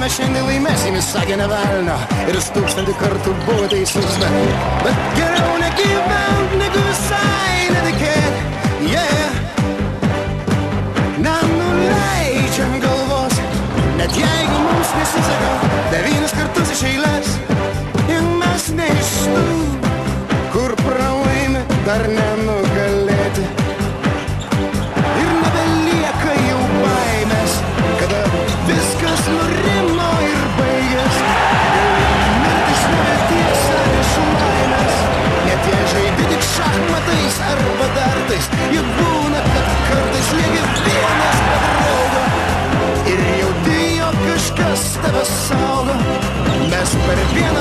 mes šiandien laimėsim, jis sakė ne velnio. Ir jis 1000 kartų buvo teisus, bet geriau negyvent, negu visai netikėt. Yeah. Nenuleidžiam galvos, net jeigu mums nesiseka 9 kartus iš eilės. Ir mes ne iš tų, kur pralaimi dar nenugalėti. Ir nebelieka jau baimės, kada viskas nurimo ir baigės. Mirtis nebetiesa iš laimės, net jei žaidi tik šachmatais arba dartais. Juk būna, kad kartais lieki vienas be draugo ir jauti, jog kažkas tave saugo. Mes per vieną